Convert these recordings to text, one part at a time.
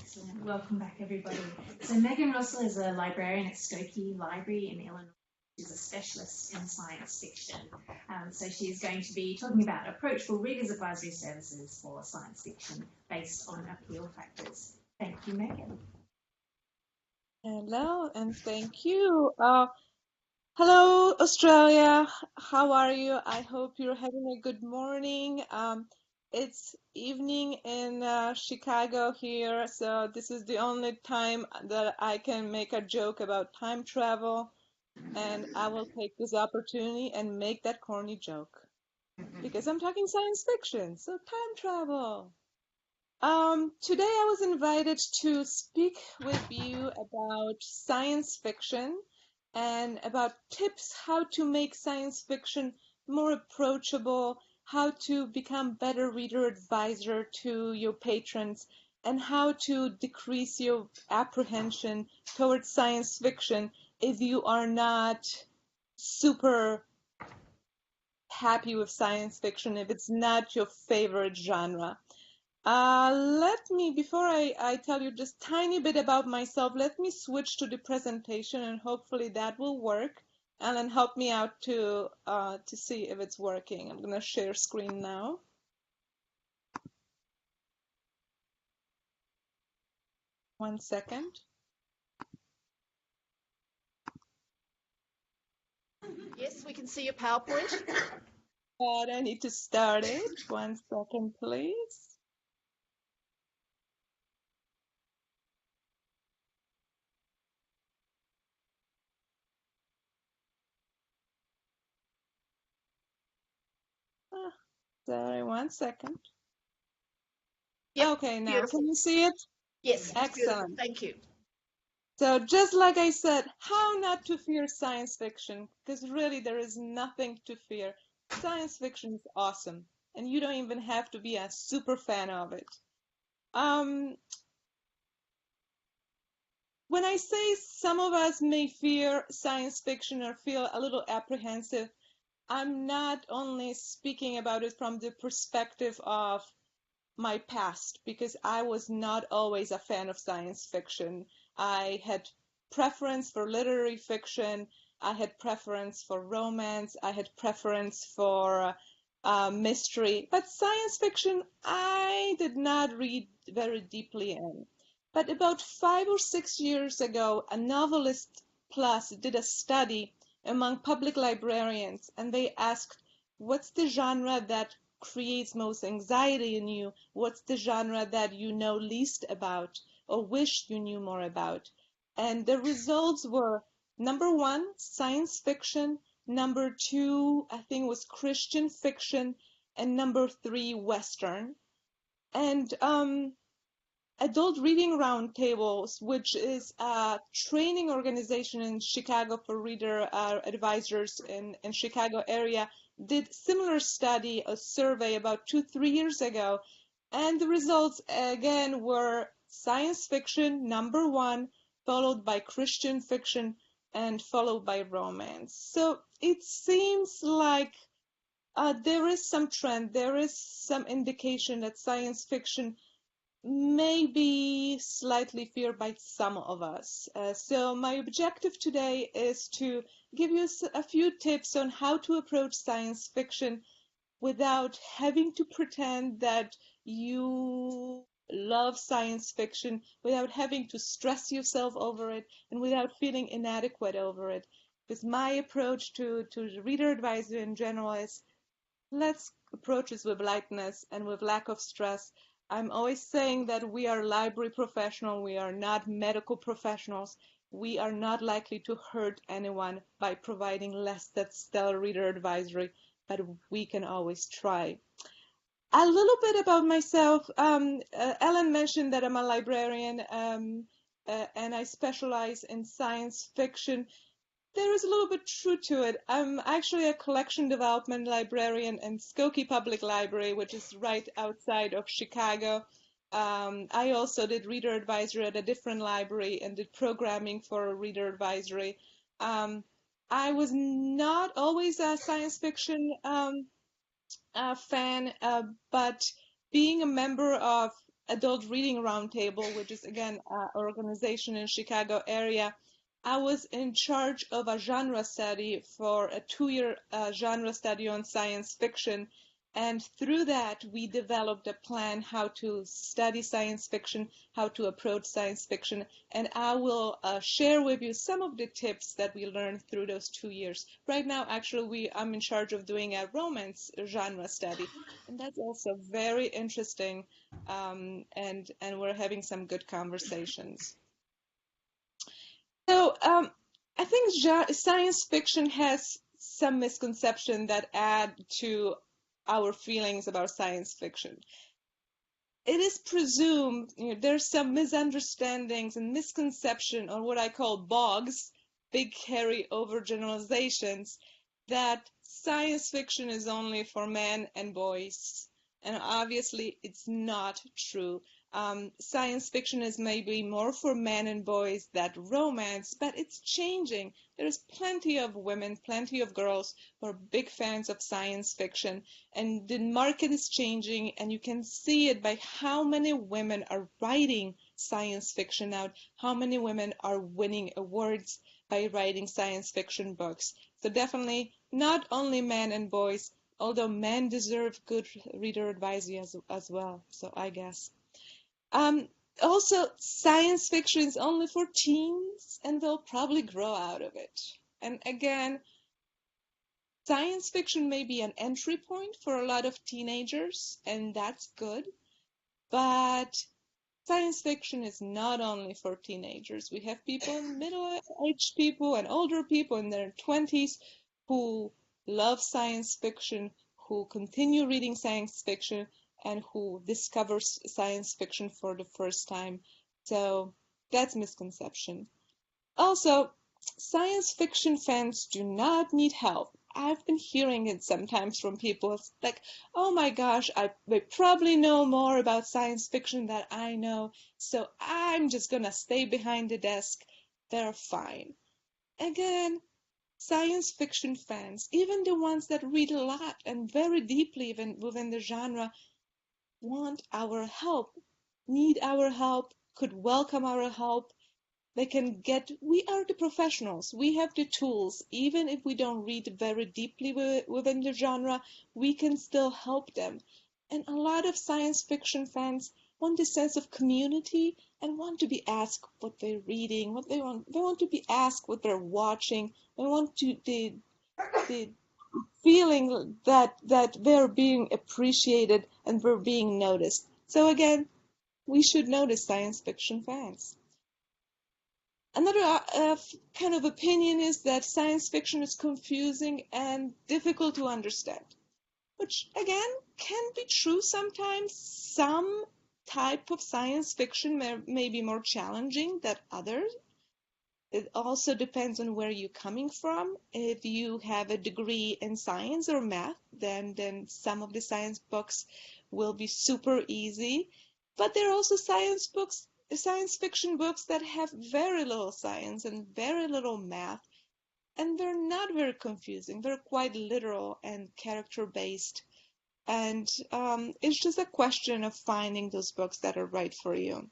Excellent. Welcome back, everybody. So Megan Rosol is a librarian at Skokie Library in Illinois. She's a specialist in science fiction. So she's going to be talking about approachable readers advisory services for science fiction based on appeal factors. Thank you, Megan. Hello, and thank you. Hello, Australia. How are you? I hope you're having a good morning. It's evening in Chicago here, so this is the only time that I can make a joke about time travel, and I will take this opportunity and make that corny joke because I'm talking science fiction, so time travel. Today I was invited to speak with you about science fiction and about tips how to make science fiction more approachable, how to become better reader advisor to your patrons, and how to decrease your apprehension towards science fiction if you are not super happy with science fiction, if it's not your favorite genre. Before I tell you just tiny bit about myself, let me switch to the presentation and hopefully that will work. Ellen, help me out to see if it's working. I'm gonna share screen now. One second. Yes, we can see your PowerPoint. But I need to start it. One second, please. Sorry, one second. Yep, Okay, now beautiful. can you see it? Yes, Excellent. Thank you. So just like I said, how not to fear science fiction? Because really there is nothing to fear. Science fiction is awesome, and you don't even have to be a super fan of it. When I say some of us may fear science fiction or feel a little apprehensive, I'm not only speaking about it from the perspective of my past, because I was not always a fan of science fiction. I had preference for literary fiction. I had preference for romance. I had preference for mystery. But science fiction, I did not read very deeply in. But about 5 or 6 years ago, a Novelist Plus did a study among public librarians, and they asked, what's the genre that creates most anxiety in you? What's the genre that you know least about or wish you knew more about? And the results were number one, science fiction, number two, I think it was Christian fiction, and number three, Western. And Adult Reading Roundtables, which is a training organization in Chicago for reader advisors in Chicago area, did similar study, a survey about 2-3 years ago, and the results again were science fiction number one, followed by Christian fiction, and followed by romance. So it seems like there is some trend, there is some indication that science fiction may be slightly feared by some of us. So my objective today is to give you a few tips on how to approach science fiction without having to pretend that you love science fiction, without having to stress yourself over it, and without feeling inadequate over it. Because my approach to reader advisory in general is, let's approach this with lightness and with lack of stress. I'm always saying that we are library professionals, we are not medical professionals. We are not likely to hurt anyone by providing less than stellar reader advisory, but we can always try. A little bit about myself. Ellen mentioned that I'm a librarian and I specialize in science fiction. There is a little bit true to it. I'm actually a collection development librarian in Skokie Public Library, which is right outside of Chicago. I also did reader advisory at a different library and did programming for reader advisory. I was not always a science fiction fan, but being a member of Adult Reading Roundtable, which is again an organization in Chicago area, I was in charge of a genre study for a 2-year genre study on science fiction. And through that, we developed a plan how to study science fiction, how to approach science fiction. And I will share with you some of the tips that we learned through those 2 years. Right now, actually, I'm in charge of doing a romance genre study. And that's also very interesting. And we're having some good conversations. So I think science fiction has some misconception that add to our feelings about science fiction. It is presumed, there's some misunderstandings and misconception, or what I call bogs, big hairy overgeneralizations, that science fiction is only for men and boys. And obviously it's not true. Science fiction is maybe more for men and boys than romance, but it's changing. There's plenty of women, plenty of girls who are big fans of science fiction, and the market is changing, and you can see it by how many women are writing science fiction out, how many women are winning awards by writing science fiction books. So definitely not only men and boys, although men deserve good reader advisory as well, so I guess. Also, science fiction is only for teens, and they'll probably grow out of it. And again, science fiction may be an entry point for a lot of teenagers, and that's good. But science fiction is not only for teenagers. We have people, middle-aged people and older people in their 20s who love science fiction, who continue reading science fiction, and who discovers science fiction for the first time. So that's misconception. Also, science fiction fans do not need help. I've been hearing it sometimes from people. It's like, oh my gosh, they probably know more about science fiction than I know, so I'm just gonna stay behind the desk. They're fine. Again, science fiction fans, even the ones that read a lot and very deeply even within the genre, want our help, need our help, could welcome our help. We are the professionals. We have the tools. Even if we don't read very deeply within the genre, we can still help them. And a lot of science fiction fans want a sense of community and want to be asked what they're reading, what they want. They want to be asked what they're watching. They want the feeling that they're being appreciated and we're being noticed. So again, we should notice science fiction fans. Another kind of opinion is that science fiction is confusing and difficult to understand, which again can be true sometimes. Some type of science fiction may be more challenging than others. It also depends on where you're coming from. If you have a degree in science or math, then some of the science books will be super easy. But there are also science fiction books that have very little science and very little math, and they're not very confusing. They're quite literal and character-based. And it's just a question of finding those books that are right for you.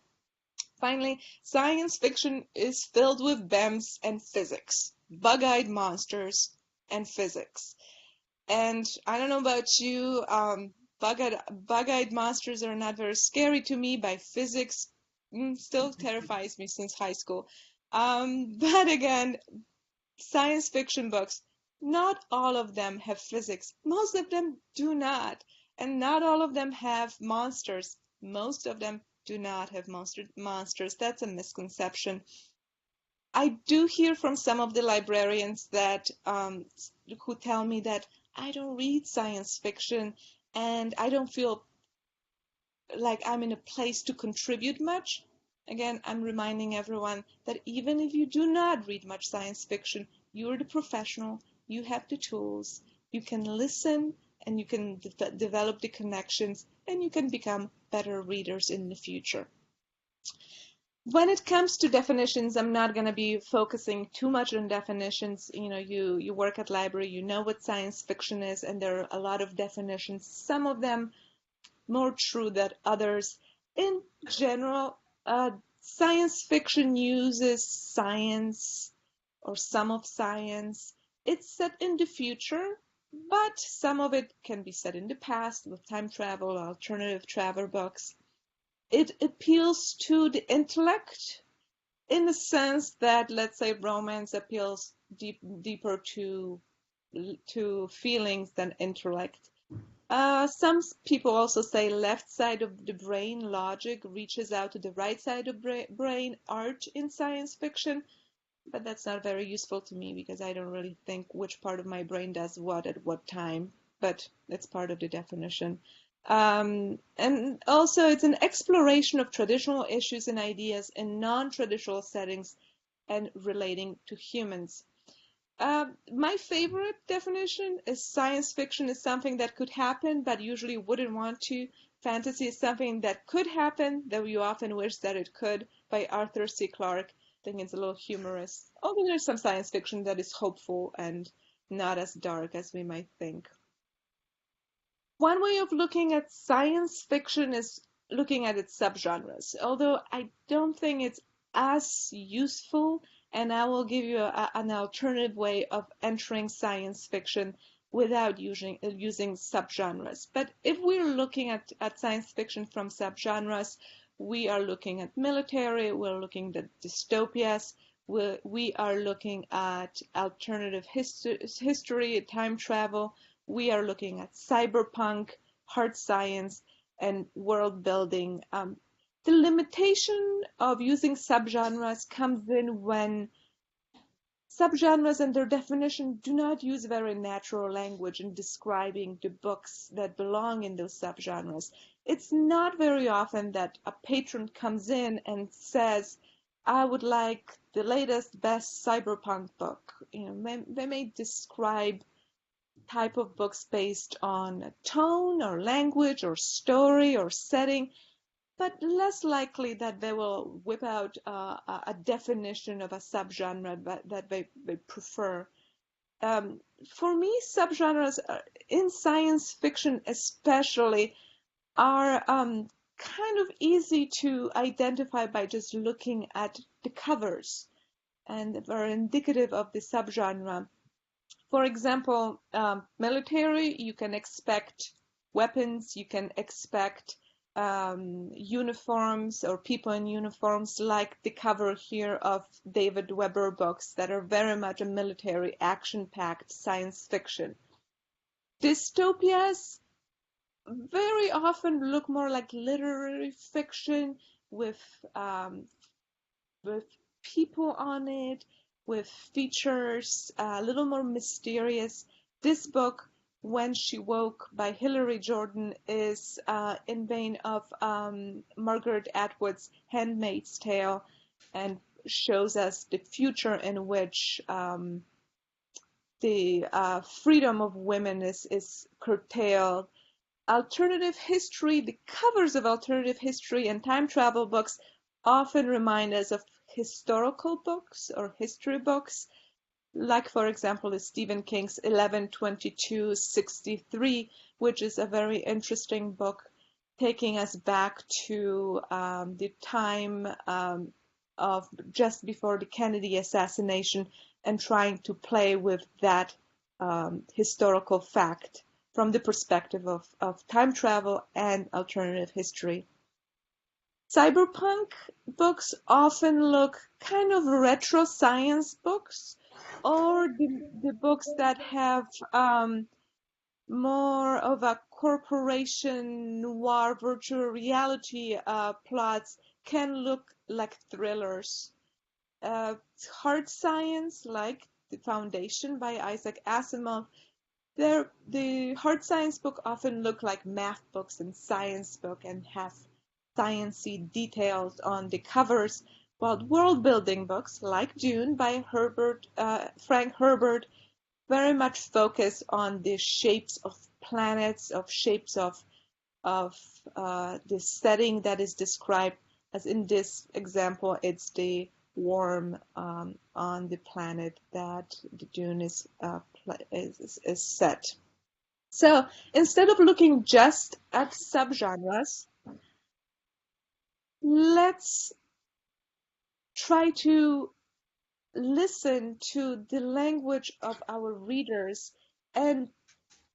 Finally, science fiction is filled with BEMS and physics, bug-eyed monsters and physics. And I don't know about you, bug-eyed monsters are not very scary to me, but physics still terrifies me since high school. But again, science fiction books, not all of them have physics. Most of them do not. And not all of them have monsters. Most of them do not have monsters. That's a misconception. I do hear from some of the librarians that who tell me that I don't read science fiction and I don't feel like I'm in a place to contribute much. Again, I'm reminding everyone that even if you do not read much science fiction, you're the professional, you have the tools, you can listen and you can develop the connections and you can become better readers in the future. When it comes to definitions, I'm not going to be focusing too much on definitions. You work at library, you know what science fiction is, and there are a lot of definitions, some of them more true than others. In general, science fiction uses science or some of science. It's set in the future, but some of it can be set in the past with time travel, alternative travel books. It appeals to the intellect in the sense that, let's say, romance appeals deeper to feelings than intellect. Some people also say left side of the brain logic reaches out to the right side of brain art in science fiction, but that's not very useful to me because I don't really think which part of my brain does what at what time, but it's part of the definition. And also it's an exploration of traditional issues and ideas in non-traditional settings and relating to humans. My favorite definition is science fiction is something that could happen, but usually wouldn't want to. Fantasy is something that could happen, though you often wish that it could, by Arthur C. Clarke. I think it's a little humorous. Although there's some science fiction that is hopeful and not as dark as we might think. One way of looking at science fiction is looking at its subgenres, although I don't think it's as useful, and I will give you an alternative way of entering science fiction without using subgenres. But if we're looking at science fiction from subgenres, we are looking at military, we're looking at dystopias, we are looking at alternative history, time travel, we are looking at cyberpunk, hard science, and world building. The limitation of using subgenres comes in when subgenres and their definition do not use very natural language in describing the books that belong in those subgenres. It's not very often that a patron comes in and says, I would like the latest best cyberpunk book. They may describe type of books based on tone or language or story or setting, but less likely that they will whip out a definition of a subgenre that they prefer. For me, subgenres in science fiction especially are kind of easy to identify by just looking at the covers, and are indicative of the subgenre. For example, military, you can expect weapons, you can expect uniforms or people in uniforms, like the cover here of David Weber books that are very much a military action-packed science fiction. Dystopias very often look more like literary fiction with people on it, with features a little more mysterious. This book, When She Woke by Hilary Jordan, is in vein of Margaret Atwood's Handmaid's Tale, and shows us the future in which the freedom of women is curtailed. Alternative history, the covers of alternative history and time travel books often remind us of historical books or history books, like, for example, Stephen King's 11/22/63, which is a very interesting book taking us back to the time of just before the Kennedy assassination and trying to play with that historical fact from the perspective of time travel and alternative history. Cyberpunk books often look kind of retro science books, or the books that have more of a corporation noir virtual reality plots can look like thrillers. Hard science, like The Foundation by Isaac Asimov, the hard science book often look like math books and science book and have sciencey details on the covers, while world-building books like Dune by Frank Herbert very much focus on the shapes of planets, of shapes of the setting that is described, as in this example, it's the worm on the planet that the Dune is set. So instead of looking just at subgenres, let's try to listen to the language of our readers and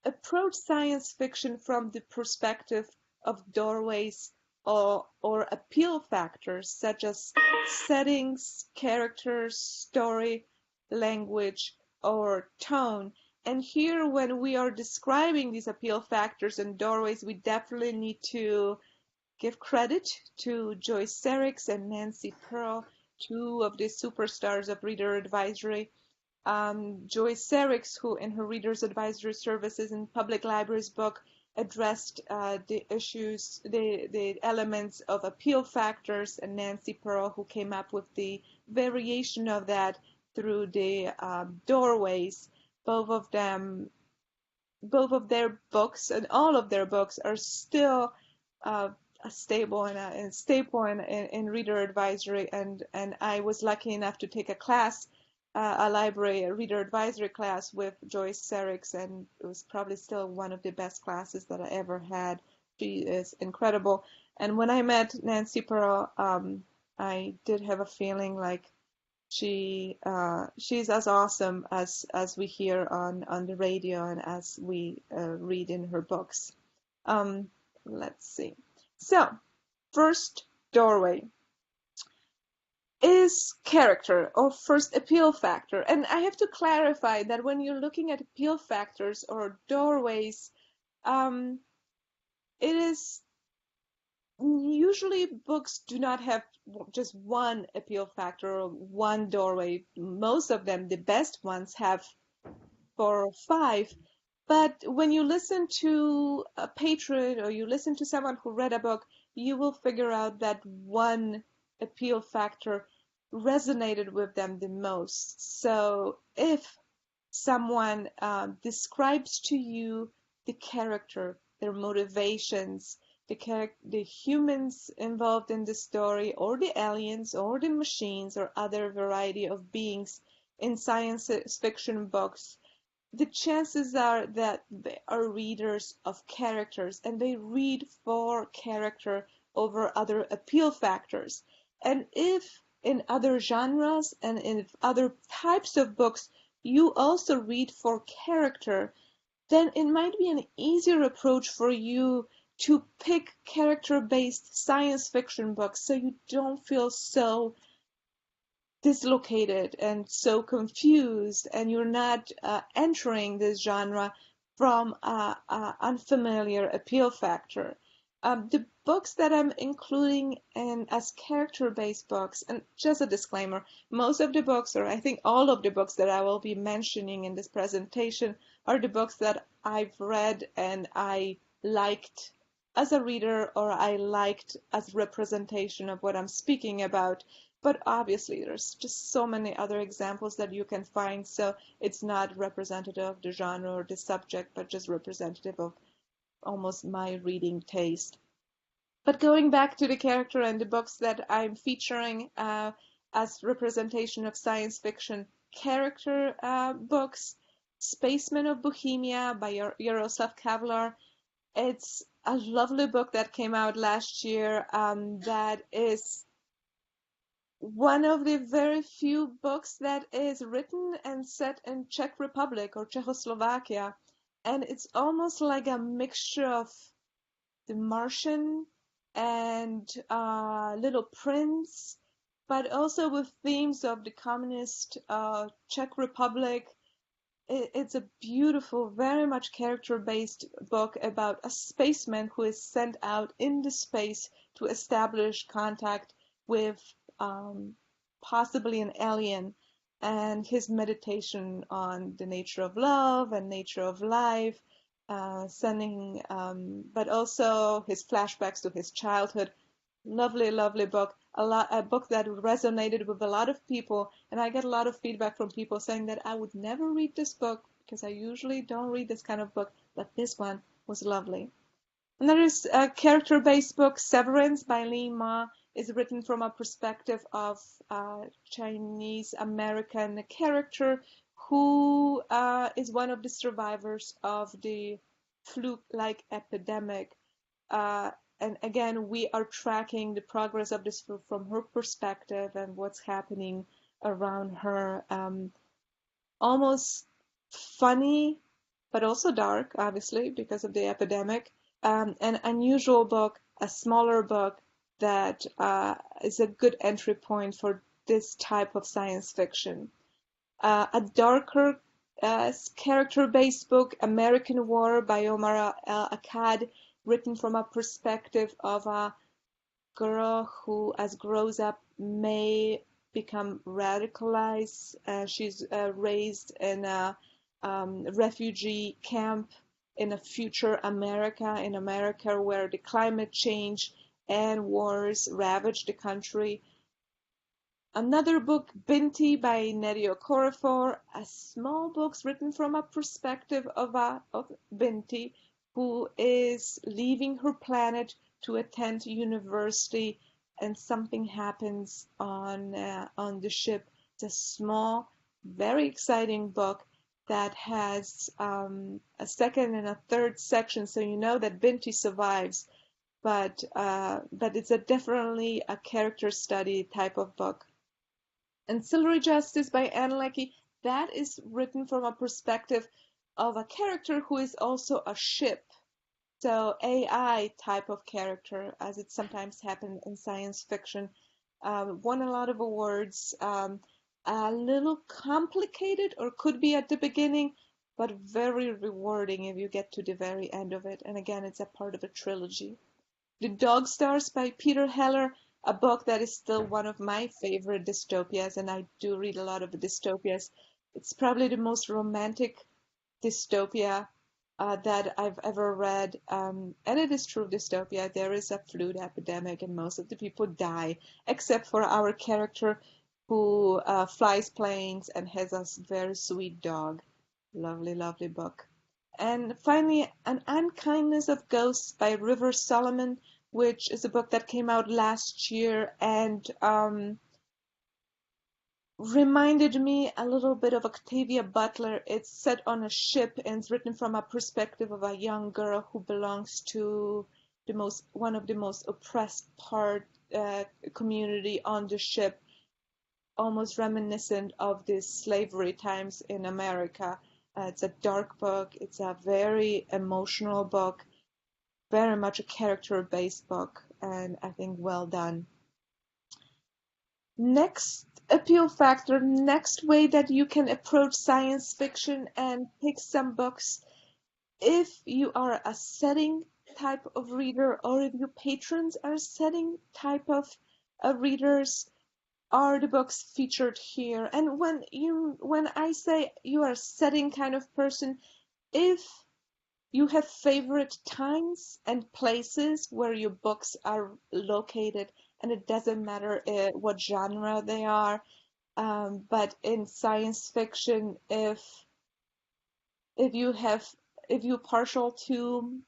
approach science fiction from the perspective of doorways or appeal factors such as settings, characters, story, language, or tone. And here, when we are describing these appeal factors and doorways, we definitely need to give credit to Joyce Serix and Nancy Pearl, two of the superstars of Reader Advisory. Joyce Serix, who in her Reader's Advisory Services in Public Libraries book addressed the issues, the elements of appeal factors, and Nancy Pearl, who came up with the variation of that through the doorways. Both of their books and all of their books are still a staple and a staple in Reader Advisory, and I was lucky enough to take a class, a reader advisory class with Joyce Serix, and it was probably still one of the best classes that I ever had. She is incredible. And when I met Nancy Pearl, I did have a feeling like she's as awesome as we hear on the radio and as we read in her books. Let's see. So, first doorway is character, or first appeal factor. And I have to clarify that when you're looking at appeal factors or doorways, it is usually books do not have just one appeal factor or one doorway. Most of them, the best ones, have 4 or 5. But when you listen to a patriot or you listen to someone who read a book, you will figure out that one appeal factor resonated with them the most. So if someone describes to you the character, their motivations, the humans involved in the story, or the aliens, or the machines, or other variety of beings in science fiction books, the chances are that they are readers of characters, and they read for character over other appeal factors. And if in other genres and in other types of books you also read for character, then it might be an easier approach for you to pick character-based science fiction books so you don't feel so dislocated and so confused, and you're not entering this genre from an unfamiliar appeal factor. The books that I'm including as character-based books, and just a disclaimer, most of the books, or I think all of the books that I will be mentioning in this presentation, are the books that I've read and I liked as a reader, or I liked as representation of what I'm speaking about. But obviously there's just so many other examples that you can find, so it's not representative of the genre or the subject, but just representative of almost my reading taste. But going back to the character and the books that I'm featuring as representation of science fiction character books, Spacemen of Bohemia by Yaroslav Kavlar. It's a lovely book that came out last year that is one of the very few books that is written and set in Czech Republic or Czechoslovakia. And it's almost like a mixture of The Martian and Little Prince, but also with themes of the communist Czech Republic. It's a beautiful, very much character-based book about a spaceman who is sent out into space to establish contact with possibly an alien, and his meditation on the nature of love and nature of life, but also his flashbacks to his childhood. Lovely, lovely book. A book that resonated with a lot of people, and I get a lot of feedback from people saying that I would never read this book because I usually don't read this kind of book, but this one was lovely. And there is a character-based book, Severance by Li Ma, is written from a perspective of a Chinese-American character who is one of the survivors of the flu-like epidemic. and again, we are tracking the progress of this from her perspective and what's happening around her. Almost funny, but also dark, obviously, because of the epidemic. An unusual book, a smaller book that is a good entry point for this type of science fiction. A darker character-based book, American War by Omar Akkad, written from a perspective of a girl who, as grows up, may become radicalized. She's raised in a refugee camp in a future America, in America where the climate change and wars ravage the country. Another book, Binti by Nerio Okorafor, a small book written from a perspective of Binti, who is leaving her planet to attend university, and something happens on the ship. It's a small, very exciting book that has a second and a third section, so you know that Binti survives, but it's definitely a character study type of book. Ancillary Justice by Anne Leckie, that is written from a perspective of a character who is also a ship. So AI type of character, as it sometimes happens in science fiction. Won a lot of awards. A little complicated, or could be at the beginning, but very rewarding if you get to the very end of it. And again, it's a part of a trilogy. The Dog Stars by Peter Heller, a book that is still one of my favorite dystopias, and I do read a lot of dystopias. It's probably the most romantic dystopia that I've ever read, and it is true dystopia. There is a flu epidemic and most of the people die, except for our character who flies planes and has a very sweet dog. Lovely, lovely book. And finally, An Unkindness of Ghosts by River Solomon, which is a book that came out last year and reminded me a little bit of Octavia Butler. It's set on a ship and it's written from a perspective of a young girl who belongs to one of the most oppressed community on the ship, almost reminiscent of the slavery times in America. It's a dark book. It's a very emotional book, very much a character-based book, and I think well done. Next appeal factor, next way that you can approach science fiction and pick some books. If you are a setting type of reader, or if your patrons are setting type of readers, are the books featured here. And when I say you are a setting kind of person, if you have favorite times and places where your books are located, and it doesn't matter what genre they are, but in science fiction, if you're partial to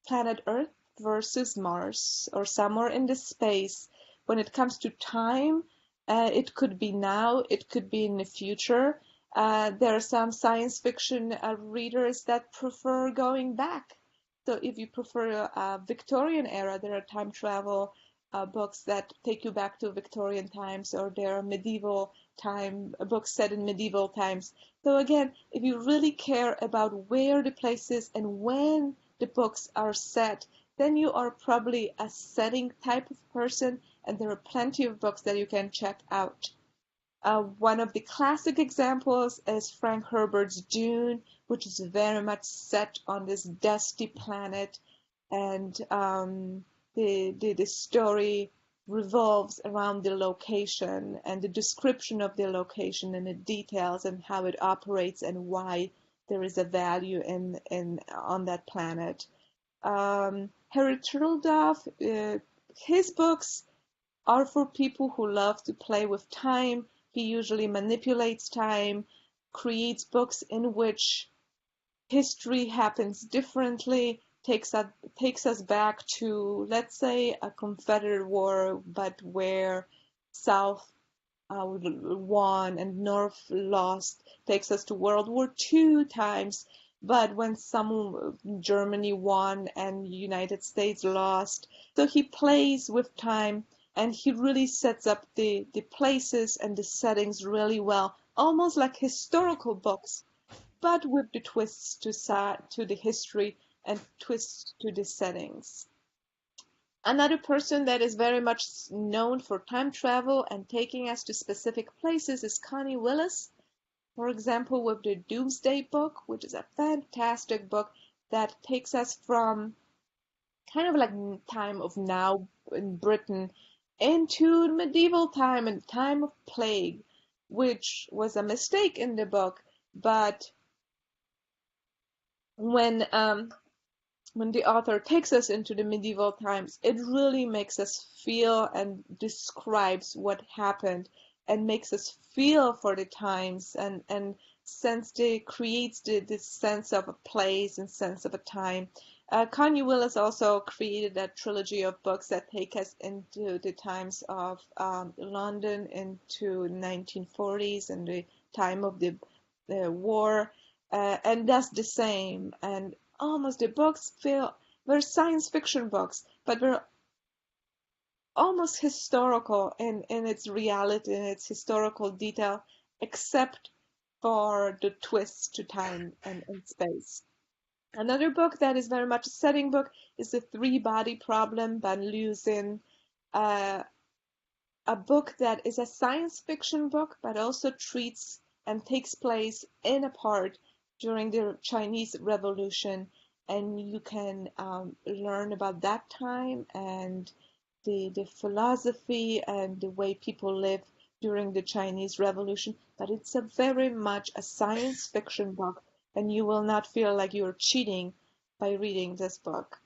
planet Earth versus Mars or somewhere in the space, when it comes to time, it could be now, it could be in the future. There are some science fiction readers that prefer going back. So if you prefer a Victorian era, there are time travel books that take you back to Victorian times, or there are medieval time books set in medieval times. So again, if you really care about where the place is and when the books are set, then you are probably a setting type of person, and there are plenty of books that you can check out. One of the classic examples is Frank Herbert's Dune, which is very much set on this dusty planet, and the story revolves around the location and the description of the location and the details and how it operates and why there is a value on that planet. Harry Turtledove, his books are for people who love to play with time. He usually manipulates time, creates books in which history happens differently, takes us back to, let's say, a Confederate war, but where South won and North lost, takes us to World War II times. but when some Germany won and United States lost. So he plays with time and he really sets up the places and the settings really well, almost like historical books, but with the twists to the history and twists to the settings. Another person that is very much known for time travel and taking us to specific places is Connie Willis. For example, with the Doomsday Book, which is a fantastic book that takes us from kind of like time of now in Britain into medieval time and time of plague, which was a mistake in the book. But when the author takes us into the medieval times, it really makes us feel and describes what happened and makes us feel for the times and creates this sense of a place and sense of a time. Kanye Willis also created a trilogy of books that take us into the times of London into 1940s and the time of the war, and does the same. And almost the books feel they're science fiction books, but they're almost historical in its reality and its historical detail, except for the twists to time and space. Another book that is very much a setting book is The Three-Body Problem by Liu Xin, uh, a book that is a science fiction book, but also treats and takes place in a part during the Chinese Revolution, and you can learn about that time and the philosophy and the way people live during the Chinese Revolution. But it's a very much a science fiction book, and you will not feel like you're cheating by reading this book.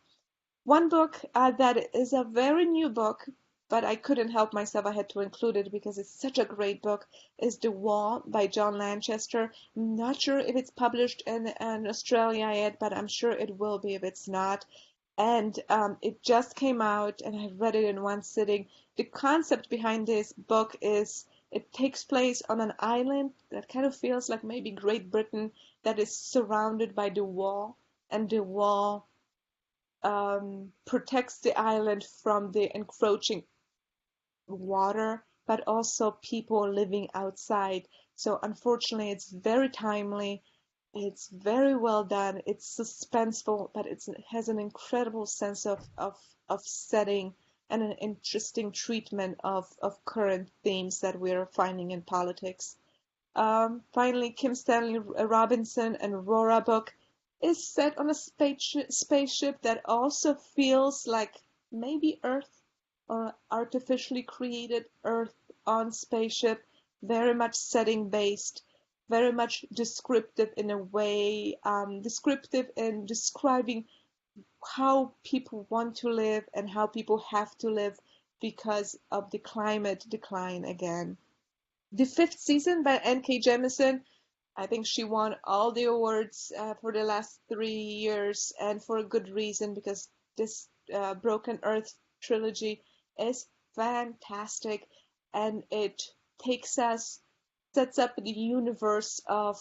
One book that is a very new book, but I couldn't help myself. I had to include it because it's such a great book, is The Wall by John Lanchester. I'm not sure if it's published in Australia yet, but I'm sure it will be if it's not. And it just came out, and I read it in one sitting. The concept behind this book is it takes place on an island that kind of feels like maybe Great Britain, that is surrounded by the wall, and the wall protects the island from the encroaching water, but also people living outside. So unfortunately, it's very timely. It's very well done. It's suspenseful, but it has an incredible sense of setting and an interesting treatment of current themes that we're finding in politics. Finally, Kim Stanley Robinson and Aurora book is set on a spaceship that also feels like maybe Earth or artificially created Earth on spaceship, very much setting based, very much descriptive in a way, descriptive in describing how people want to live and how people have to live because of the climate decline again. The fifth season by N.K. Jemisin, I think she won all the awards for the last 3 years, and for a good reason, because this Broken Earth trilogy is fantastic, and it sets up the universe of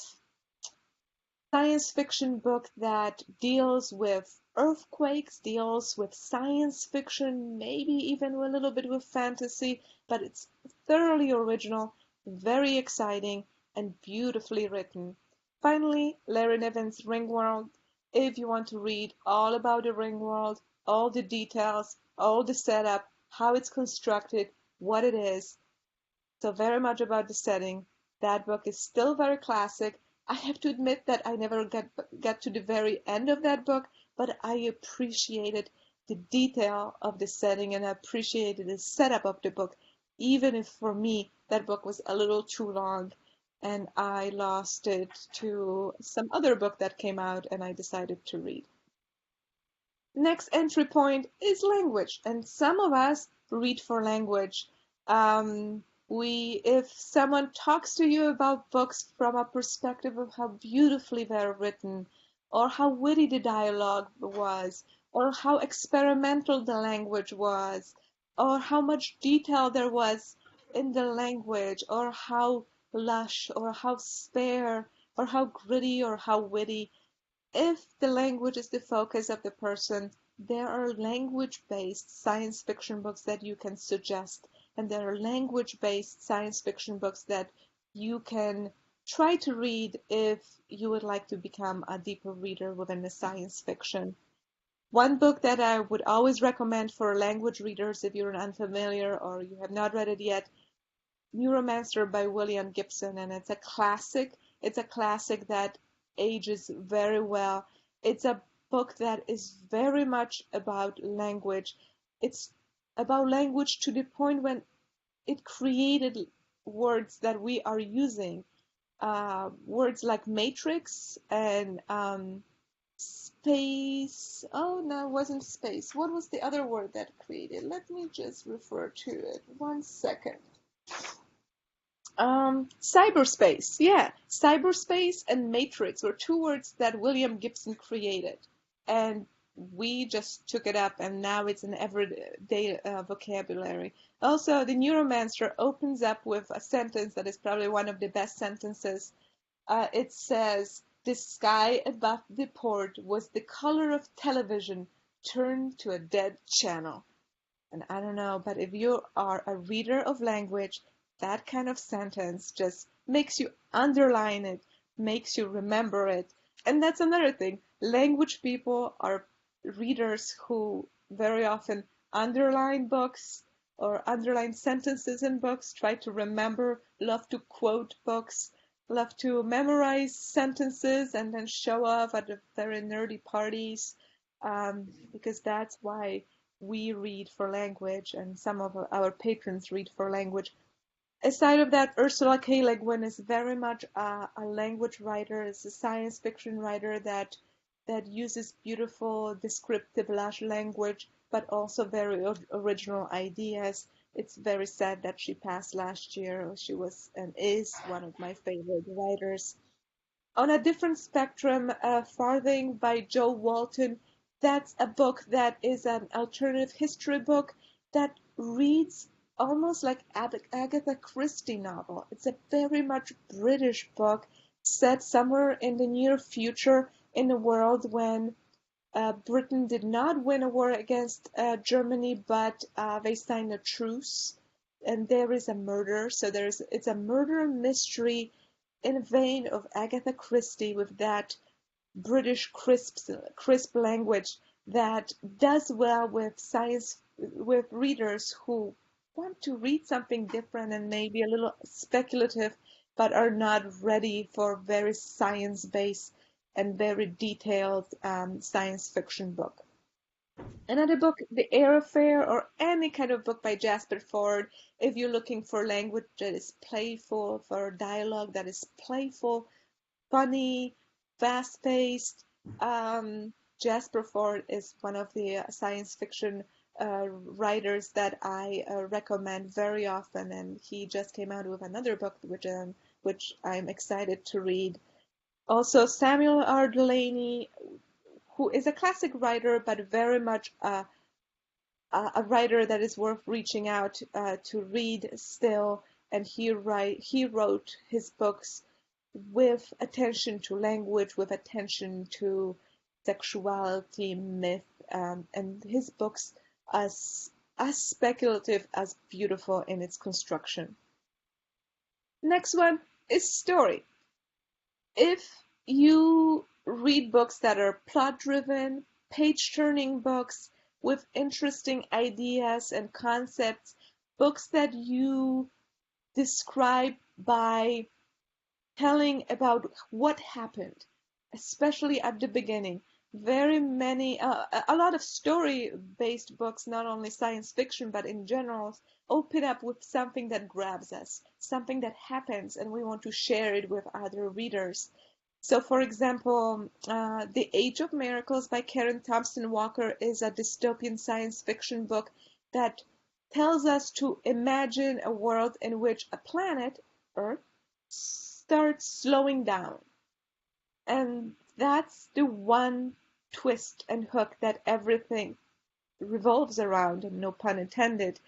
science fiction book that deals with earthquakes, deals with science fiction, maybe even a little bit with fantasy, but it's thoroughly original, very exciting, and beautifully written. Finally, Larry Niven's Ringworld. If you want to read all about the Ringworld, all the details, all the setup, how it's constructed, what it is, so very much about the setting, that book is still very classic. I have to admit that I never got to the very end of that book, but I appreciated the detail of the setting and I appreciated the setup of the book, even if for me that book was a little too long and I lost it to some other book that came out and I decided to read. Next entry point is language, and some of us read for language. If someone talks to you about books from a perspective of how beautifully they're written, or how witty the dialogue was, or how experimental the language was, or how much detail there was in the language, or how lush, or how spare, or how gritty, or how witty, if the language is the focus of the person, there are language-based science fiction books that you can suggest, and there are language-based science fiction books that you can try to read if you would like to become a deeper reader within the science fiction. One book that I would always recommend for language readers if you're unfamiliar or you have not read it yet, Neuromancer by William Gibson, and it's a classic. It's a classic that ages very well. It's a book that is very much about language. It's about language to the point when it created words that we are using. Words like matrix and space. Oh, no, it wasn't space. What was the other word that created? Let me just refer to it. 1 second. Cyberspace. Yeah, cyberspace and matrix were two words that William Gibson created. And we just took it up, and now it's an everyday vocabulary. Also, the Neuromancer opens up with a sentence that is probably one of the best sentences. It says, "The sky above the port was the color of television turned to a dead channel." And I don't know, but if you are a reader of language, that kind of sentence just makes you underline it, makes you remember it. And that's another thing. Language people are readers who very often underline books or underline sentences in books, try to remember, love to quote books, love to memorize sentences and then show off at the very nerdy parties, because that's why we read for language and some of our patrons read for language. Aside of that, Ursula K. Le Guin is very much a language writer, is a science fiction writer that uses beautiful descriptive language, but also very original ideas. It's very sad that she passed last year. She was and is one of my favorite writers. On a different spectrum, Farthing by Joe Walton. That's a book that is an alternative history book that reads almost like Agatha Christie novel. It's a very much British book set somewhere in the near future in a world when Britain did not win a war against Germany, but they signed a truce, and there is a murder. So it's a murder mystery in a vein of Agatha Christie with that British crisp language that does well with readers who want to read something different and maybe a little speculative, but are not ready for very science-based and very detailed science fiction book. Another book, The Air Affair, or any kind of book by Jasper Fforde, if you're looking for language that is playful, for dialogue that is playful, funny, fast-paced. Jasper Fforde is one of the science fiction writers that I recommend very often, and he just came out with another book which I'm excited to read. Also, Samuel R. Delany, who is a classic writer, but very much a writer that is worth reaching out to read still. And he wrote his books with attention to language, with attention to sexuality, myth, and his books as speculative as beautiful in its construction. Next one is story. If you read books that are plot-driven, page-turning books with interesting ideas and concepts, books that you describe by telling about what happened, especially at the beginning. Very many, a lot of story-based books, not only science fiction, but in general, open up with something that grabs us, something that happens, and we want to share it with other readers. So, for example, The Age of Miracles by Karen Thompson Walker is a dystopian science fiction book that tells us to imagine a world in which a planet, Earth, starts slowing down. And that's the one twist and hook that everything revolves around, and no pun intended.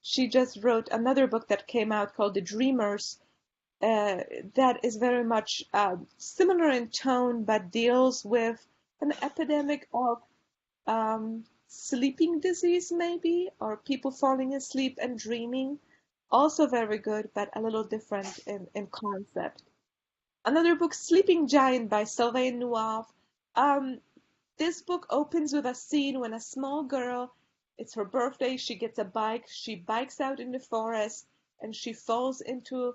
She just wrote another book that came out called The Dreamers, that is very much similar in tone, but deals with an epidemic of sleeping disease, maybe, or people falling asleep and dreaming. Also very good, but a little different in concept. Another book, Sleeping Giant by Sylvain Nouaf. Um, this book opens with a scene when a small girl, it's her birthday, she gets a bike, she bikes out in the forest, and she falls into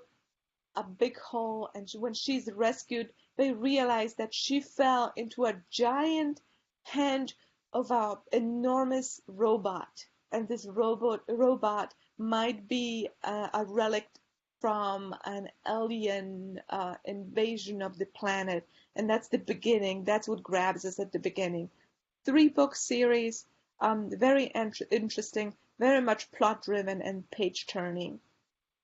a big hole. And when she's rescued, they realize that she fell into a giant hand of an enormous robot. And this robot might be a relic from an alien invasion of the planet. And that's the beginning. That's what grabs us at the beginning. 3-book series, very interesting, very much plot driven and page turning.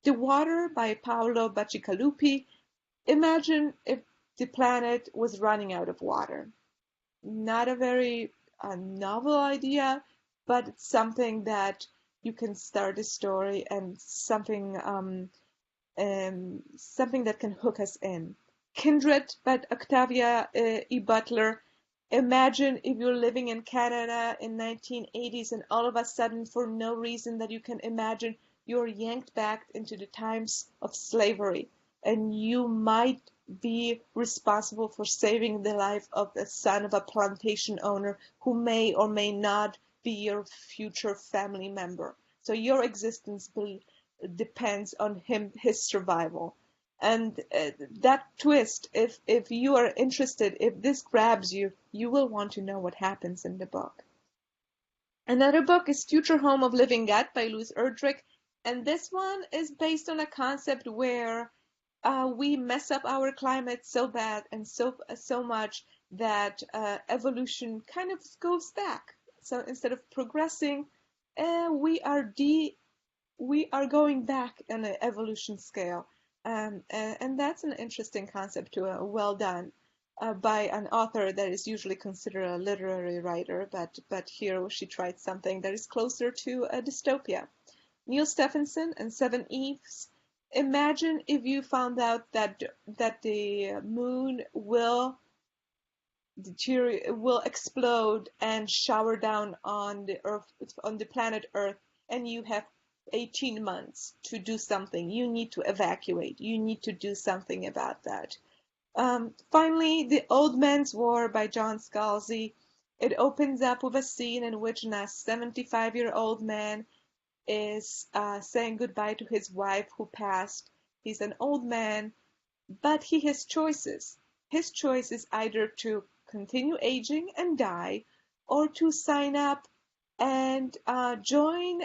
The Water by Paolo Bacigalupi. Imagine if the planet was running out of water. Not a very novel idea, but it's something that you can start a story and something that can hook us in. Kindred by Octavia E. Butler. Imagine if you're living in Canada in 1980s and all of a sudden, for no reason that you can imagine, you're yanked back into the times of slavery, and you might be responsible for saving the life of the son of a plantation owner who may or may not be your future family member. So your existence depends on his survival. And that twist, if you are interested, if this grabs you, you will want to know what happens in the book. Another book is Future Home of Living God by Louise Erdrich. And this one is based on a concept where we mess up our climate so bad and so much that evolution kind of goes back. So instead of progressing, we are going back on an evolution scale. And that's an interesting concept too, well done by an author that is usually considered a literary writer, but here she tried something that is closer to a dystopia. Neil Stephenson and Seven Eves. Imagine if you found out that the moon will explode and shower down on the Earth, on the planet Earth, and you have 18 months to do something. You need to evacuate. You need to do something about that. Finally, The Old Man's War by John Scalzi. It opens up with a scene in which a 75-year-old man is saying goodbye to his wife who passed. He's an old man, but he has choices. His choice is either to continue aging and die, or to sign up and join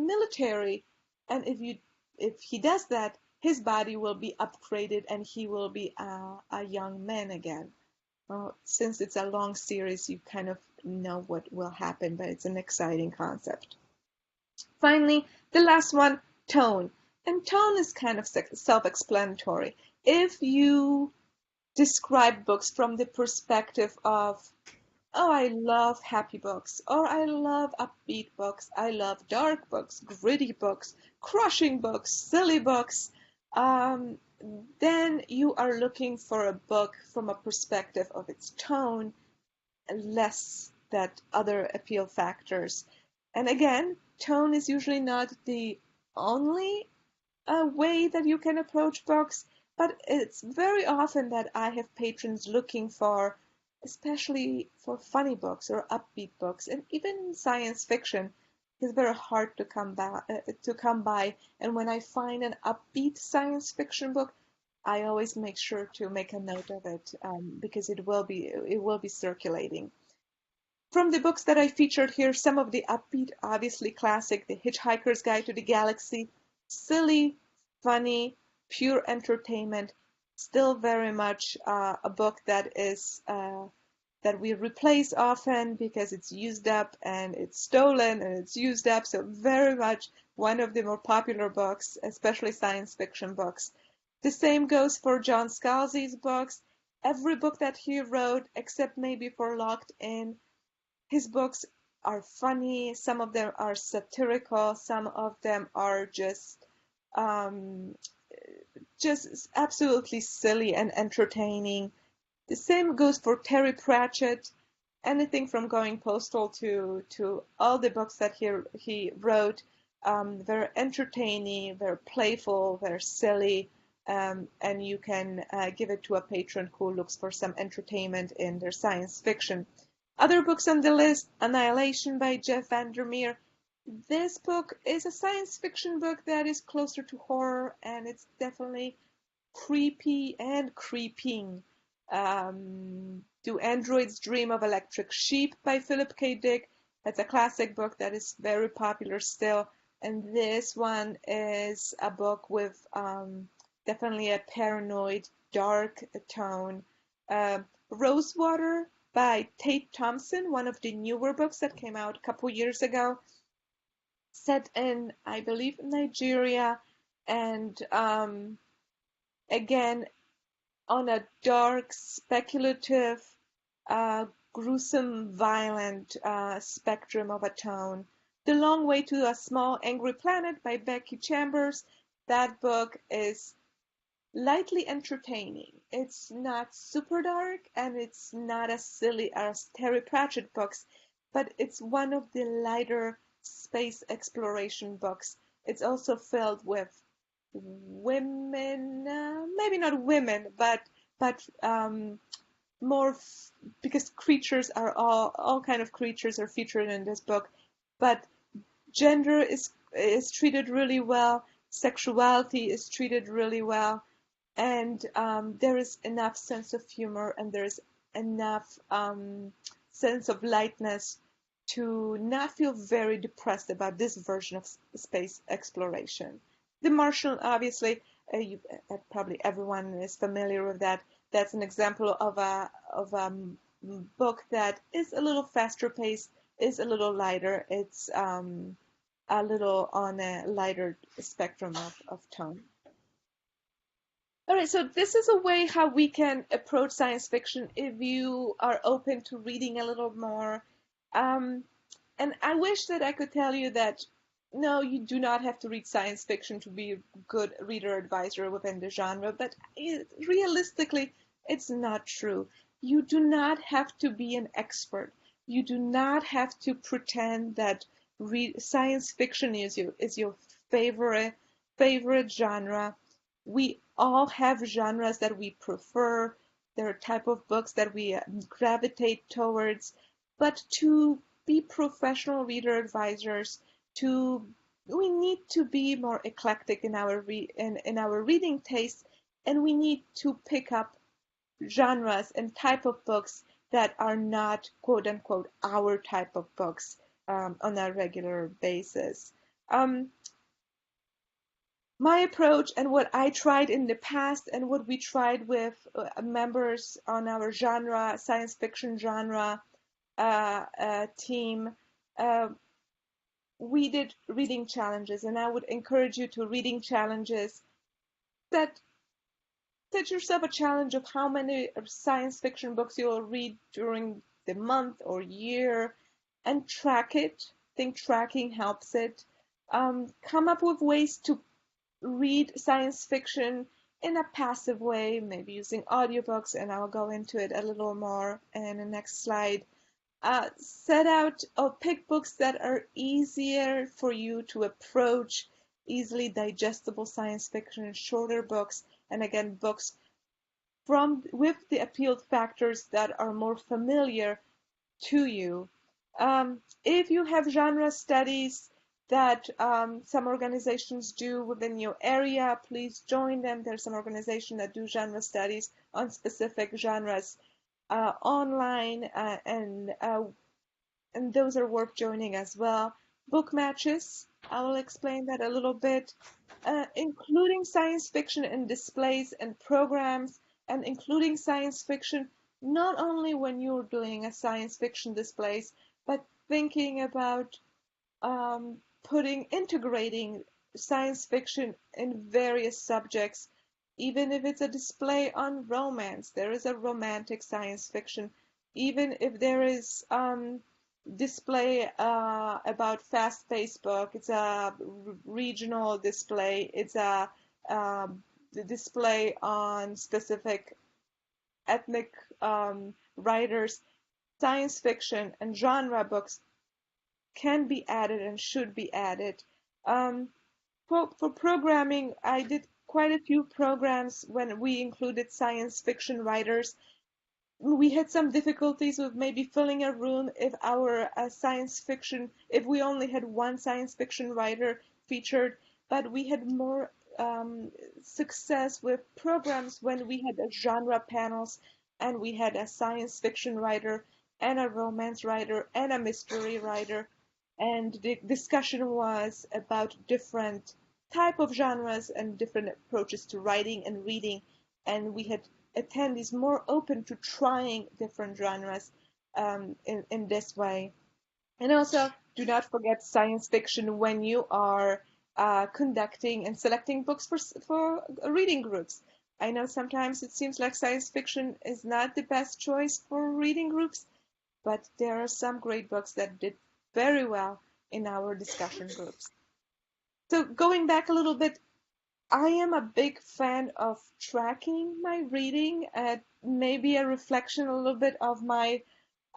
military. And if he does that, his body will be upgraded and he will be a young man again. Well, since it's a long series, you kind of know what will happen, but it's an exciting concept. Finally, the last one, tone. And tone is kind of self-explanatory. If you describe books from the perspective of, oh, I love happy books, or I love upbeat books, I love dark books, gritty books, crushing books, silly books, then you are looking for a book from a perspective of its tone, less that other appeal factors. And again, tone is usually not the only way that you can approach books, but it's very often that I have patrons looking for, especially for funny books or upbeat books, and even science fiction is very hard to come by. And when I find an upbeat science fiction book, I always make sure to make a note of it because it will be circulating. From the books that I featured here, some of the upbeat, obviously classic, The Hitchhiker's Guide to the Galaxy, silly, funny, pure entertainment, still very much a book that is that we replace often because it's used up and it's stolen and it's used up. So very much one of the more popular books, especially science fiction books. The same goes for John Scalzi's books. Every book that he wrote, except maybe for Locked In, his books are funny, some of them are satirical, some of them are just just absolutely silly and entertaining. The same goes for Terry Pratchett. Anything from Going Postal to all the books that he wrote, very entertaining, very playful, very silly, and you can give it to a patron who looks for some entertainment in their science fiction. Other books on the list: Annihilation by Jeff Vandermeer. This book is a science fiction book that is closer to horror, and it's definitely creepy and creeping. Do Androids Dream of Electric Sheep by Philip K. Dick. That's a classic book that is very popular still. And this one is a book with definitely a paranoid, dark tone. Rosewater by Tate Thompson, one of the newer books that came out a couple years ago, set in, I believe, Nigeria, and again, on a dark, speculative, gruesome, violent spectrum of a tone. The Long Way to a Small Angry Planet by Becky Chambers. That book is lightly entertaining. It's not super dark, and it's not as silly as Terry Pratchett books, but it's one of the lighter space exploration books. It's also filled with women, maybe not women, but more because creatures are all kind of creatures are featured in this book, but gender is treated really well, sexuality is treated really well, and there is enough sense of humor, and there's enough sense of lightness to not feel very depressed about this version of space exploration. The Martian, obviously, probably everyone is familiar with that. That's an example of a book that is a little faster paced, is a little lighter. It's a little on a lighter spectrum of tone. All right, so this is a way how we can approach science fiction if you are open to reading a little more. And I wish that I could tell you that no, you do not have to read science fiction to be a good reader advisor within the genre, but realistically, it's not true. You do not have to be an expert. You do not have to pretend that science fiction is your favorite genre. We all have genres that we prefer. There are type of books that we gravitate towards, but to be professional reader advisors, we need to be more eclectic in our reading taste, and we need to pick up genres and type of books that are not quote unquote our type of books on a regular basis. My approach and what I tried in the past and what we tried with members on our science fiction genre team, we did reading challenges, and I would encourage you to reading challenges. Set yourself a challenge of how many science fiction books you'll read during the month or year, and track it. I think tracking helps it. Come up with ways to read science fiction in a passive way, maybe using audiobooks, and I'll go into it a little more in the next slide. Set out or pick books that are easier for you to approach, easily digestible science fiction, shorter books, and again, books with the appeal factors that are more familiar to you. If you have genre studies that some organizations do within your area, please join them. There's some organizations that do genre studies on specific genres online, and those are worth joining as well. Book matches, I will explain that a little bit, including science fiction in displays and programs, and including science fiction not only when you're doing a science fiction displays, but thinking about integrating science fiction in various subjects. Even if it's a display on romance, there is a romantic science fiction. Even if there is display about fast-paced book, it's a regional display, it's a the display on specific ethnic writers, science fiction and genre books can be added and should be added. Um, for programming, I did quite a few programs when we included science fiction writers. We had some difficulties with maybe filling a room if our if we only had one science fiction writer featured, but we had more success with programs when we had a genre panels and we had a science fiction writer and a romance writer and a mystery writer, and the discussion was about different type of genres and different approaches to writing and reading, and we had attendees more open to trying different genres in this way. And also, do not forget science fiction when you are conducting and selecting books for reading groups. I know sometimes it seems like science fiction is not the best choice for reading groups, but there are some great books that did very well in our discussion groups. So going back a little bit, I am a big fan of tracking my reading, maybe a reflection a little bit of my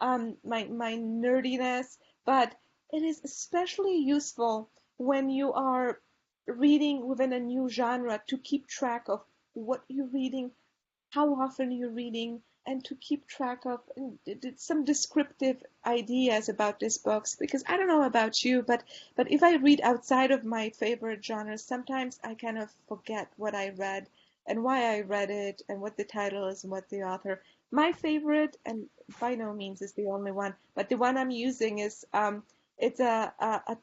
nerdiness, but it is especially useful when you are reading within a new genre to keep track of what you're reading, how often you're reading, and to keep track of some descriptive ideas about these books. Because I don't know about you, but if I read outside of my favorite genres, sometimes I kind of forget what I read and why I read it and what the title is and what the author. My favorite, and by no means is the only one, but the one I'm using is it's a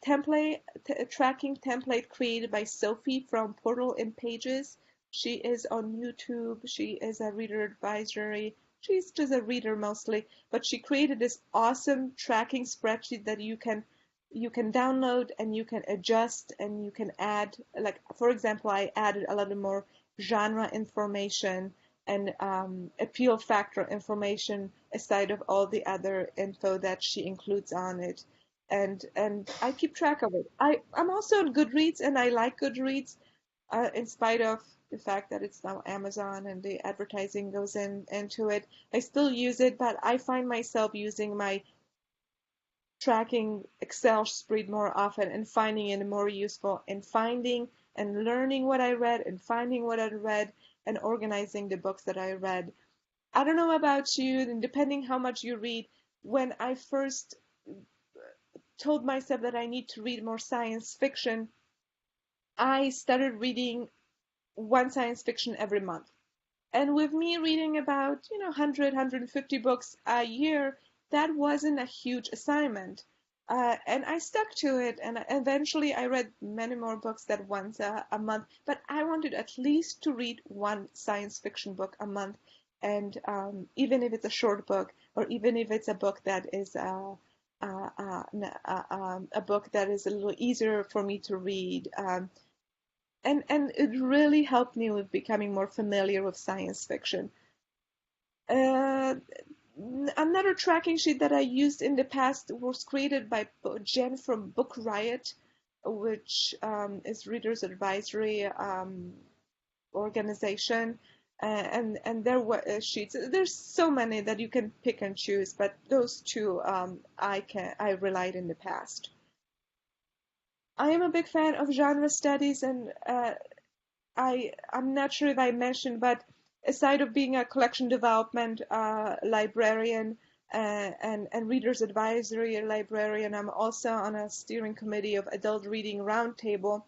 template, a tracking template created by Sophie from Portal in Pages. She is on YouTube. She is a reader advisory. She's just a reader mostly, but she created this awesome tracking spreadsheet that you can download and you can adjust and you can add. Like, for example, I added a little more genre information and appeal factor information aside of all the other info that she includes on it. And I keep track of it. I'm also on Goodreads, and I like Goodreads in spite of the fact that it's now Amazon and the advertising goes into it. I still use it, but I find myself using my tracking Excel spreadsheet more often and finding it more useful in finding and learning what I read and finding what I read and organizing the books that I read. I don't know about you, and depending how much you read, when I first told myself that I need to read more science fiction, I started reading one science fiction every month. And with me reading about, 100, 150 books a year, that wasn't a huge assignment. And I stuck to it, and eventually I read many more books than once a month. But I wanted at least to read one science fiction book a month, and even if it's a short book, or even if it's a book that is a book that is a little easier for me to read. And it really helped me with becoming more familiar with science fiction. Another tracking sheet that I used in the past was created by Jen from Book Riot, which is Reader's Advisory organization. And there were sheets. There's so many that you can pick and choose, but those two I relied in the past. I am a big fan of genre studies, and I'm not sure if I mentioned, but aside of being a collection development librarian and reader's advisory librarian, I'm also on a steering committee of Adult Reading Roundtable,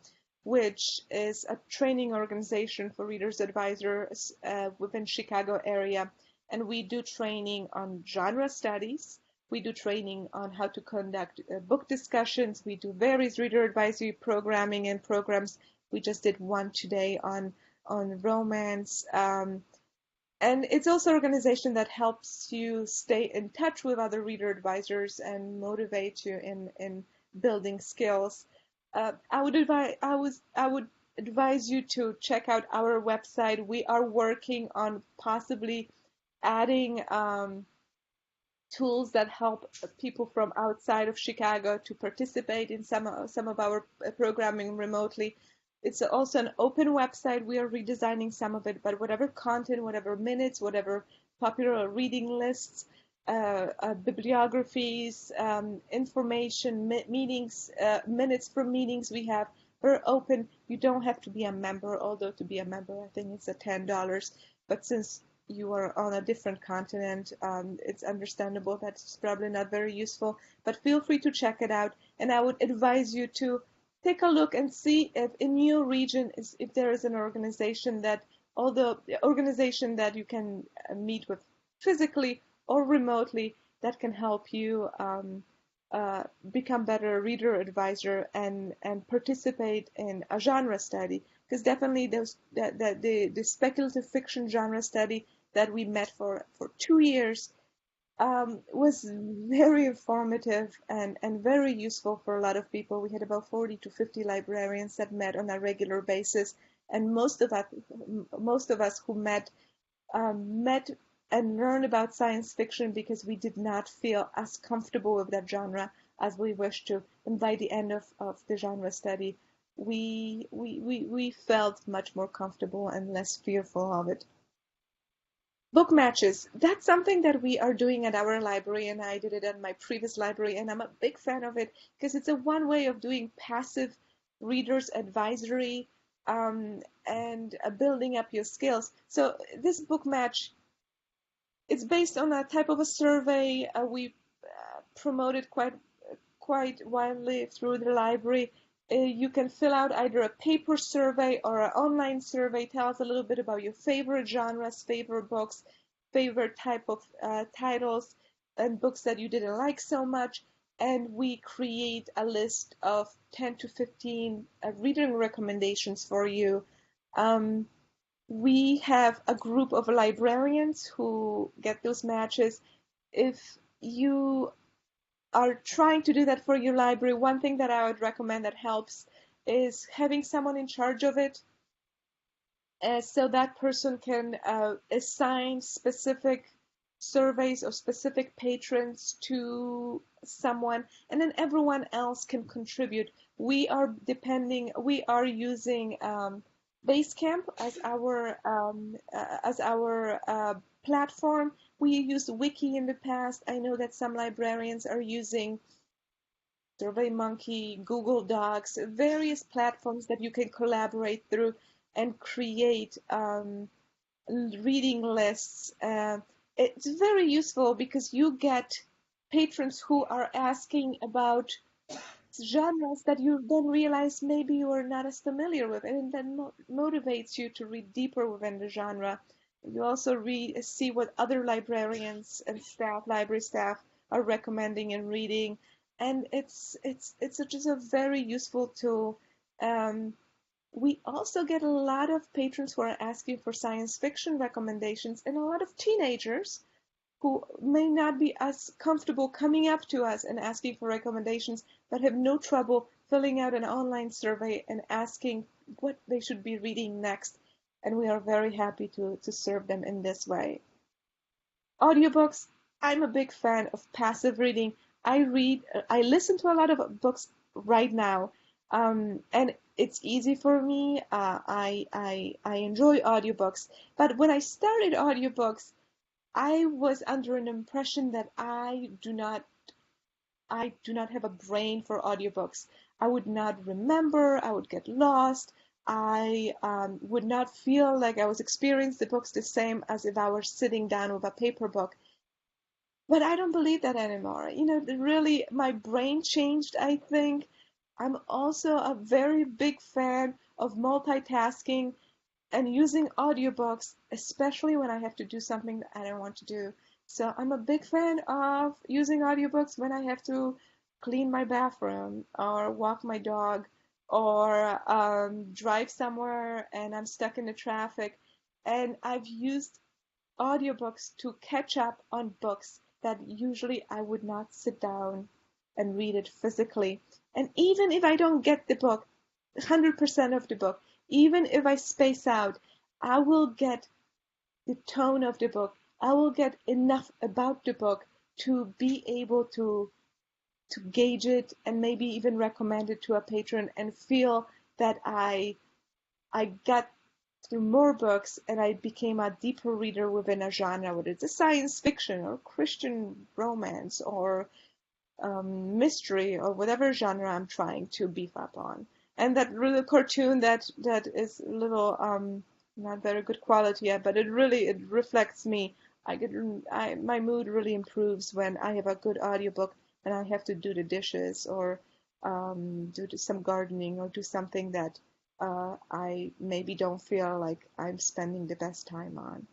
which is a training organization for readers advisors within Chicago area, and we do training on genre studies. We do training on how to conduct book discussions. We do various reader advisory programming and programs. We just did one today on romance. And it's also an organization that helps you stay in touch with other reader advisors and motivate you in building skills. I would advise you to check out our website. We are working on possibly adding tools that help people from outside of Chicago to participate in some of our programming remotely. It's also an open website. We are redesigning some of it, but whatever content, whatever minutes, whatever popular reading lists, bibliographies, information, meetings, minutes from meetings we have, we're open. You don't have to be a member, although to be a member, I think it's a $10. But since you are on a different continent, it's understandable that's probably not very useful. But feel free to check it out. And I would advise you to take a look and see if in your region if there is an organization that you can meet with physically or remotely that can help you become better reader advisor and participate in a genre study, because definitely the speculative fiction genre study that we met for 2 years was very informative and very useful for a lot of people. We had about 40 to 50 librarians that met on a regular basis, and most of us who met and learned about science fiction because we did not feel as comfortable with that genre as we wished to. And by the end of the genre study, we felt much more comfortable and less fearful of it. Book matches. That's something that we are doing at our library, and I did it at my previous library, and I'm a big fan of it because it's a one way of doing passive readers advisory and building up your skills. So this book match, it's based on a type of a survey we promoted quite widely through the library. You can fill out either a paper survey or an online survey. Tell us a little bit about your favorite genres, favorite books, favorite type of titles, and books that you didn't like so much. And we create a list of 10 to 15 reading recommendations for you. We have a group of librarians who get those matches. If you are trying to do that for your library, one thing that I would recommend that helps is having someone in charge of it, so that person can assign specific surveys or specific patrons to someone, and then everyone else can contribute. We are using Basecamp as our platform. We used Wiki in the past. I know that some librarians are using SurveyMonkey, Google Docs, various platforms that you can collaborate through and create reading lists. It's very useful because you get patrons who are asking about genres that you then realize maybe you are not as familiar with, and then motivates you to read deeper within the genre. You also see what other librarians and library staff are recommending and reading, and it's just a very useful tool. We also get a lot of patrons who are asking for science fiction recommendations, and a lot of teenagers who may not be as comfortable coming up to us and asking for recommendations, but have no trouble filling out an online survey and asking what they should be reading next. And we are very happy to serve them in this way. Audiobooks. I'm a big fan of passive reading. I listen to a lot of books right now, and it's easy for me. I enjoy audiobooks. But when I started audiobooks, I was under an impression that I do not have a brain for audiobooks. I would not remember. I would get lost. I would not feel like I was experiencing the books the same as if I were sitting down with a paper book. But I don't believe that anymore. Really, my brain changed, I think. I'm also a very big fan of multitasking and using audiobooks, especially when I have to do something that I don't want to do. So I'm a big fan of using audiobooks when I have to clean my bathroom or walk my dog or drive somewhere and I'm stuck in the traffic. And I've used audiobooks to catch up on books that usually I would not sit down and read it physically. And even if I don't get the book, 100% of the book, even if I space out, I will get the tone of the book. I will get enough about the book to be able to gauge it and maybe even recommend it to a patron and feel that I I got through more books and I became a deeper reader within a genre, whether it's a science fiction or Christian romance or mystery or whatever genre I'm trying to beef up on. And that little cartoon that is a little not very good quality yet, but it reflects me. My mood really improves when I have a good audiobook and I have to do the dishes or some gardening or do something that I maybe don't feel like I'm spending the best time on.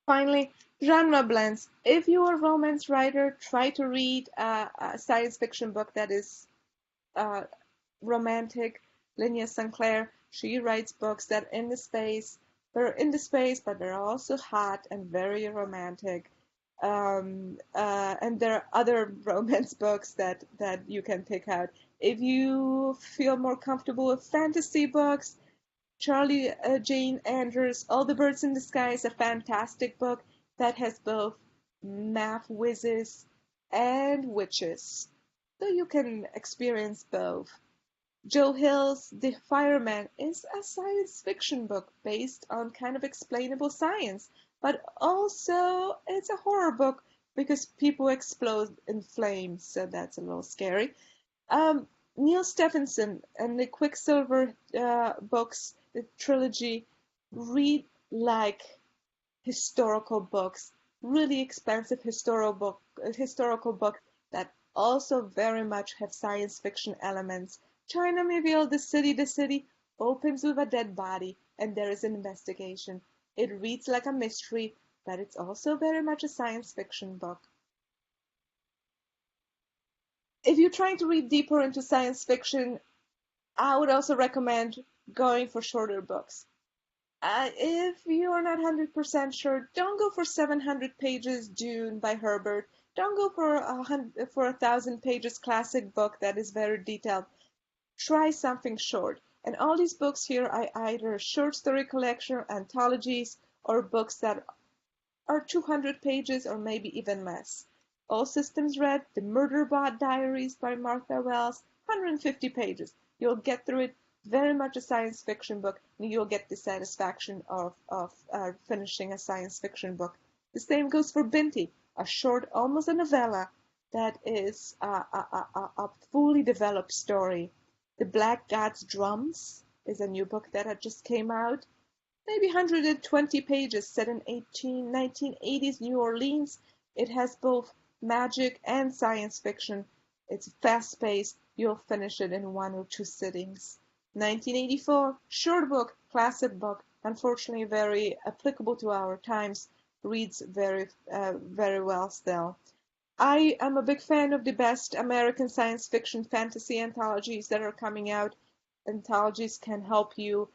Finally, genre blends. If you're a romance writer, try to read a science fiction book that is romantic. Linnea Sinclair, she writes books that they're in the space, but they're also hot and very romantic. And there are other romance books that you can pick out. If you feel more comfortable with fantasy books, Charlie Jane Andrews' All the Birds in the Sky is a fantastic book that has both math whizzes and witches, so you can experience both. Joe Hill's The Fireman is a science fiction book based on kind of explainable science, but also it's a horror book because people explode in flames, so that's a little scary. Neil Stephenson and the Quicksilver books, the trilogy, read like historical books, really expensive historical book that also very much have science fiction elements. China Miéville, the city opens with a dead body and there is an investigation. It reads like a mystery, but it's also very much a science fiction book. If you're trying to read deeper into science fiction, I would also recommend going for shorter books. If you're not 100% sure, don't go for 700 pages Dune by Herbert. Don't go for a 1,000 pages classic book that is very detailed. Try something short. And all these books here are either short story collection, anthologies, or books that are 200 pages or maybe even less. All Systems Red, The Murderbot Diaries by Martha Wells, 150 pages. You'll get through it. Very much a science fiction book, and you'll get the satisfaction of finishing a science fiction book. The same goes for Binti, a short, almost a novella, that is a fully developed story. The Black God's Drums is a new book that just came out. Maybe 120 pages set in 1980s New Orleans. It has both magic and science fiction. It's fast-paced. You'll finish it in 1 or 2 sittings. 1984, short book, classic book, unfortunately very applicable to our times, reads very well still. I am a big fan of the best American science fiction fantasy anthologies that are coming out. Anthologies can help you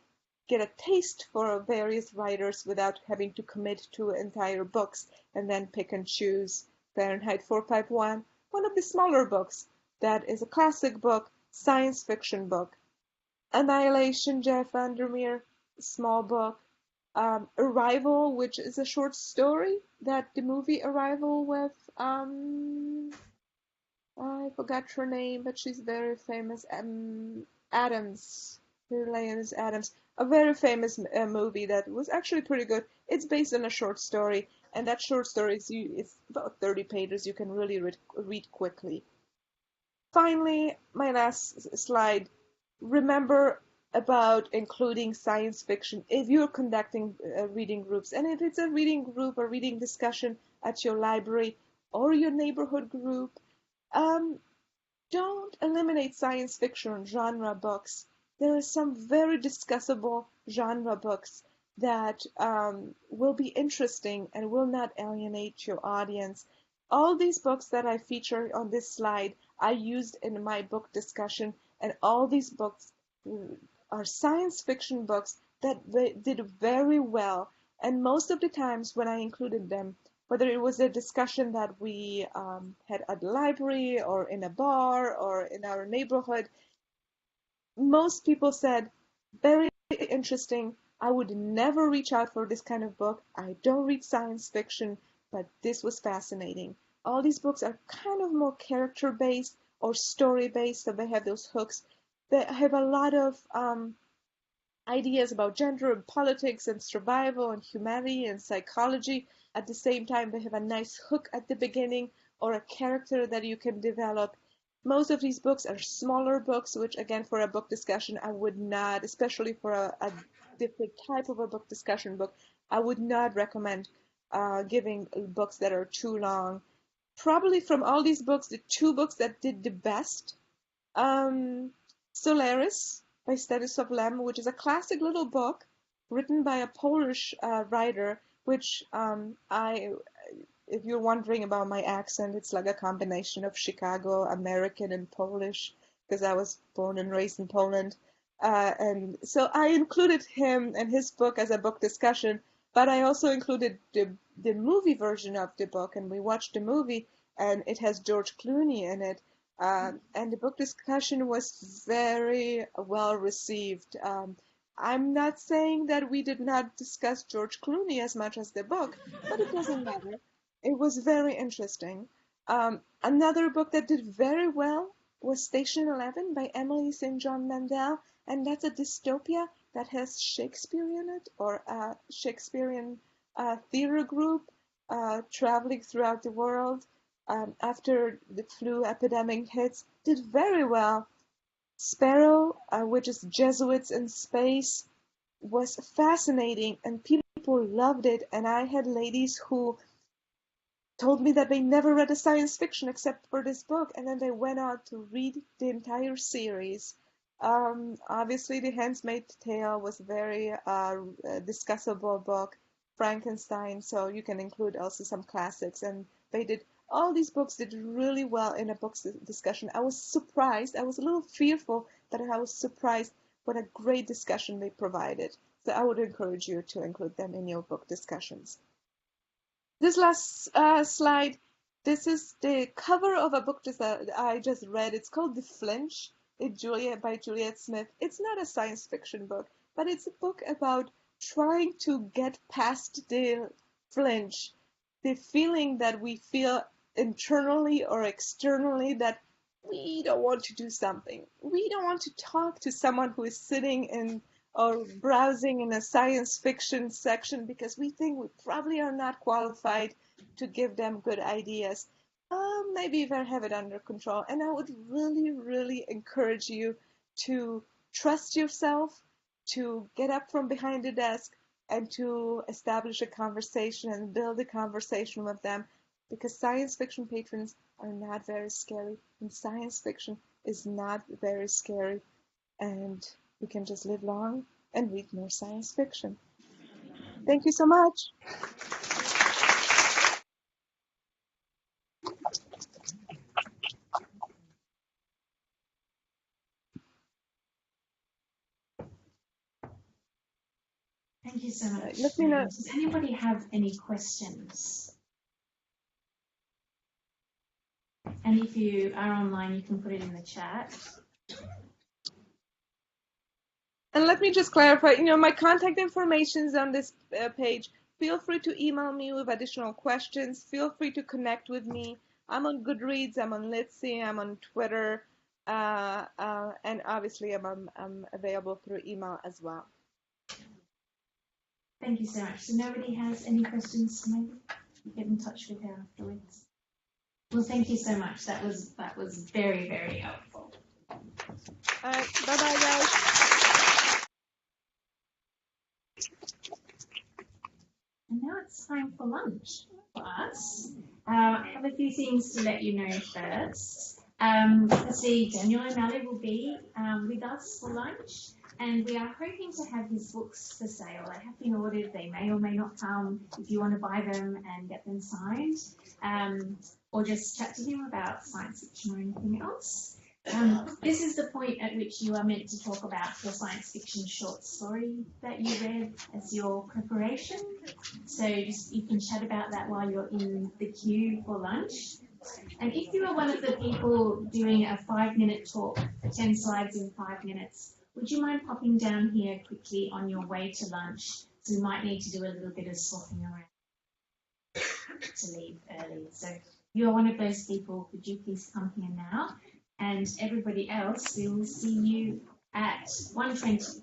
get a taste for various writers without having to commit to entire books and then pick and choose. Fahrenheit 451, one of the smaller books, that is a classic book, science fiction book. Annihilation, Jeff Vandermeer, small book. Arrival, which is a short story that the movie Arrival with, I forgot her name, but she's very famous. Adams, her name is Adams. A very famous movie that was actually pretty good. It's based on a short story, and that short story is about 30 pages. You can really read quickly. Finally, my last slide. Remember about including science fiction if you're conducting reading groups. And if it's a reading group or reading discussion at your library or your neighborhood group, don't eliminate science fiction genre books. There are some very discussable genre books that will be interesting and will not alienate your audience. All these books that I feature on this slide I used in my book discussion, and all these books are science fiction books that did very well. And most of the times when I included them, whether it was a discussion that we had at the library or in a bar or in our neighborhood, most people said, very interesting. I would never reach out for this kind of book. I don't read science fiction, but this was fascinating. All these books are kind of more character-based or story-based, so they have those hooks. They have a lot of ideas about gender and politics and survival and humanity and psychology. At the same time, they have a nice hook at the beginning or a character that you can develop. Most of these books are smaller books, which again, for a book discussion, I would not, especially for a different type of a book discussion book, I would not recommend giving books that are too long. Probably from all these books, the two books that did the best, Solaris by Stanisław Lem, which is a classic little book written by a Polish writer, which if you're wondering about my accent, it's like a combination of Chicago, American, and Polish, because I was born and raised in Poland. And so I included him and his book as a book discussion, but I also included the movie version of the book, and we watched the movie, and it has George Clooney in it. And the book discussion was very well received. I'm not saying that we did not discuss George Clooney as much as the book, but it doesn't matter. It was very interesting. Another book that did very well was Station 11 by Emily St. John Mandel, and that's a dystopia that has Shakespeare in it, or a Shakespearean theater group traveling throughout the world after the flu epidemic hits. Did very well. Sparrow, which is Jesuits in Space, was fascinating, and people loved it, and I had ladies who told me that they never read a science fiction except for this book, and then they went out to read the entire series. Obviously, The Handmaid's Tale was a very discussable book. Frankenstein, so you can include also some classics, and all these books did really well in a book discussion. I was surprised. I was a little fearful, but I was surprised what a great discussion they provided. So I would encourage you to include them in your book discussions. This last slide, this is the cover of a book that I just read. It's called The Flinch by Juliet Smith. It's not a science fiction book, but it's a book about trying to get past the flinch, the feeling that we feel internally or externally that we don't want to do something. We don't want to talk to someone who is sitting in or browsing in a science fiction section because we think we probably are not qualified to give them good ideas. Maybe even have it under control. And I would really, really encourage you to trust yourself, to get up from behind the desk, and to establish a conversation and build a conversation with them, because science fiction patrons are not very scary, and science fiction is not very scary, and we can just live long and read more science fiction. Thank you so much. Thank you so much. Let me know. Does anybody have any questions? And if you are online, you can put it in the chat. And let me just clarify, my contact information is on this page. Feel free to email me with additional questions. Feel free to connect with me. I'm on Goodreads, I'm on Litzy, I'm on Twitter, and obviously I'm available through email as well. Thank you so much. So nobody has any questions? Maybe get in touch with her afterwards. Well, thank you so much. That was very, very helpful. All right, bye-bye, guys. And now it's time for lunch for us. I have a few things to let you know first. Let's see, Daniel O'Malley will be with us for lunch, and we are hoping to have his books for sale. They have been ordered. They may or may not come if you want to buy them and get them signed, or just chat to him about science fiction or anything else. This is the point at which you are meant to talk about your science fiction short story that you read as your preparation. So you can chat about that while you're in the queue for lunch. And if you are one of the people doing a 5-minute talk for 10 slides in 5 minutes, would you mind popping down here quickly on your way to lunch? So we might need to do a little bit of swapping around to leave early. So if you're one of those people, could you please come here now? And everybody else, we will see you at 1:20.